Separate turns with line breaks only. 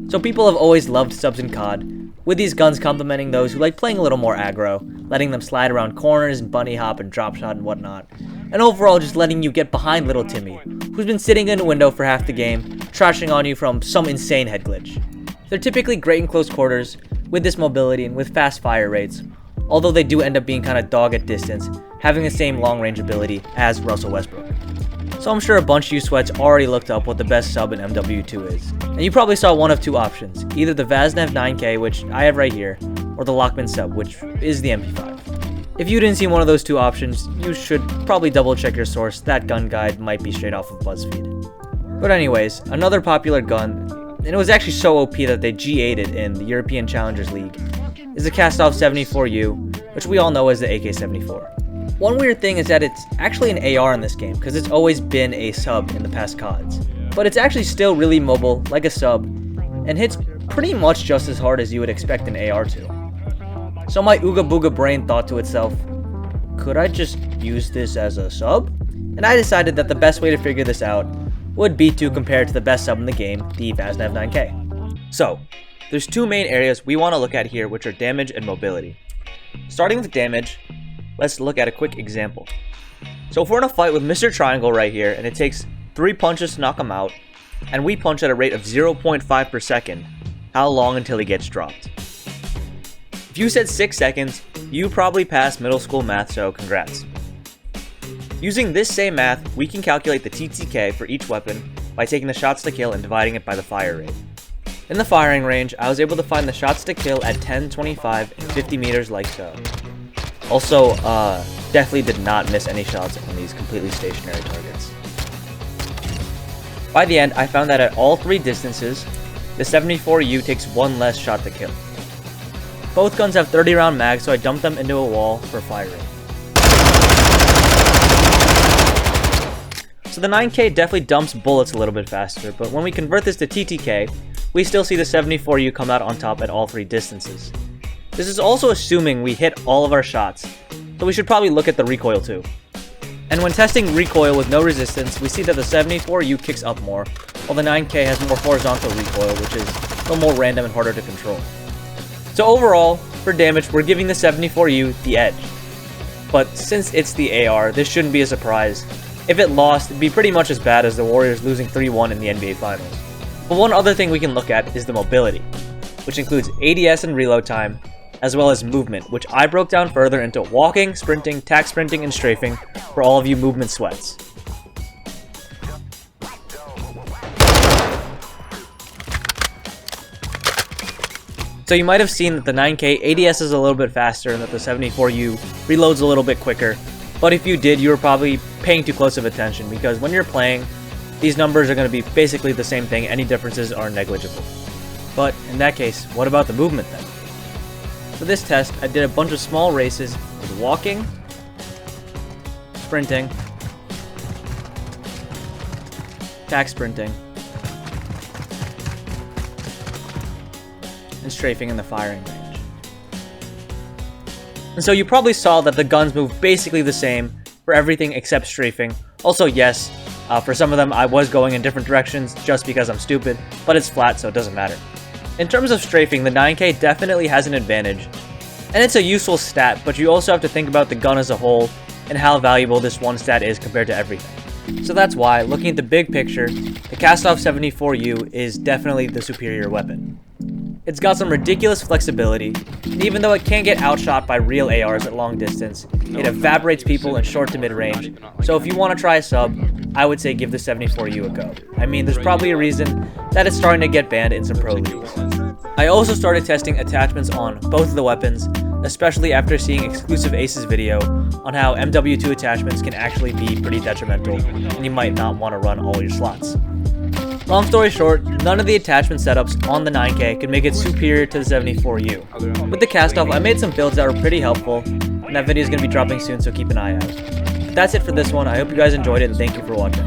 So people have always loved subs in COD, with these guns complementing those who like playing a little more aggro, letting them slide around corners and bunny hop and drop shot and whatnot, and overall just letting you get behind little Timmy, who's been sitting in a window for half the game, trashing on you from some insane head glitch. They're typically great in close quarters, with this mobility and with fast fire rates, although they do end up being kind of dog at distance, having the same long range ability as Russell Westbrook. So I'm sure a bunch of you sweats already looked up what the best sub in MW2 is, and you probably saw one of two options, either the Vaznev 9K, which I have right here, or the Lockman sub, which is the MP5. If you didn't see one of those two options, you should probably double check your source. That gun guide might be straight off of BuzzFeed. But anyways, another popular gun, and it was actually so OP that they G8'd it in the European Challengers League, is the KASTOV 74U, which we all know as the AK-74. One weird thing is that it's actually an AR in this game, because it's always been a sub in the past CODs. But it's actually still really mobile, like a sub, and hits pretty much just as hard as you would expect an AR to. So my Ooga Booga brain thought to itself, could I just use this as a sub? And I decided that the best way to figure this out would be to compare it to the best sub in the game, the Vaznev 9K. So, there's two main areas we want to look at here, which are damage and mobility. Starting with damage, let's look at a quick example. So if we're in a fight with Mr. Triangle right here, and it takes 3 punches to knock him out, and we punch at a rate of 0.5 per second, how long until he gets dropped? If you said 6 seconds, you probably passed middle school math, so congrats. Using this same math, we can calculate the TTK for each weapon by taking the shots to kill and dividing it by the fire rate. In the firing range, I was able to find the shots to kill at 10, 25, and 50 meters like so. Also, definitely did not miss any shots on these completely stationary targets. By the end, I found that at all 3 distances, the 74U takes 1 less shot to kill. Both guns have 30 round mags, so I dumped them into a wall for firing. So the 9K definitely dumps bullets a little bit faster, but when we convert this to TTK, we still see the 74U come out on top at all 3 distances. This is also assuming we hit all of our shots, so we should probably look at the recoil too. And when testing recoil with no resistance, we see that the 74U kicks up more, while the 9K has more horizontal recoil, which is a little more random and harder to control. So overall, for damage, we're giving the 74U the edge. But since it's the AR, this shouldn't be a surprise. If it lost, it'd be pretty much as bad as the Warriors losing 3-1 in the NBA Finals. But one other thing we can look at is the mobility, which includes ADS and reload time, as well as movement, which I broke down further into walking, sprinting, tack sprinting, and strafing for all of you movement sweats. So you might have seen that the 9K ADS is a little bit faster and that the 74U reloads a little bit quicker, but if you did, you were probably paying too close of attention, because when you're playing, these numbers are going to be basically the same thing. Any differences are negligible. But in that case, what about the movement then? For this test, I did a bunch of small races with walking, sprinting, tack sprinting, and strafing in the firing range. And so you probably saw that the guns move basically the same for everything except strafing. Also, yes, for some of them I was going in different directions just because I'm stupid, but it's flat so it doesn't matter. In terms of strafing, the 9K definitely has an advantage, and it's a useful stat, but you also have to think about the gun as a whole and how valuable this one stat is compared to everything. So that's why, looking at the big picture, the KASTOV 74U is definitely the superior weapon. It's got some ridiculous flexibility, and even though it can get outshot by real ARs at long distance, it evaporates people in short to mid range, so if you want to try a sub, I would say give the 74U a go. I mean, there's probably a reason that it's starting to get banned in some pro leagues. I also started testing attachments on both of the weapons, especially after seeing Exclusive Ace's video on how MW2 attachments can actually be pretty detrimental, and you might not want to run all your slots. Long story short, none of the attachment setups on the 9K could make it superior to the 74U. With the KASTOV, I made some builds that were pretty helpful, and that video is going to be dropping soon, so keep an eye out. That's it for this one. I hope you guys enjoyed it, and thank you for watching.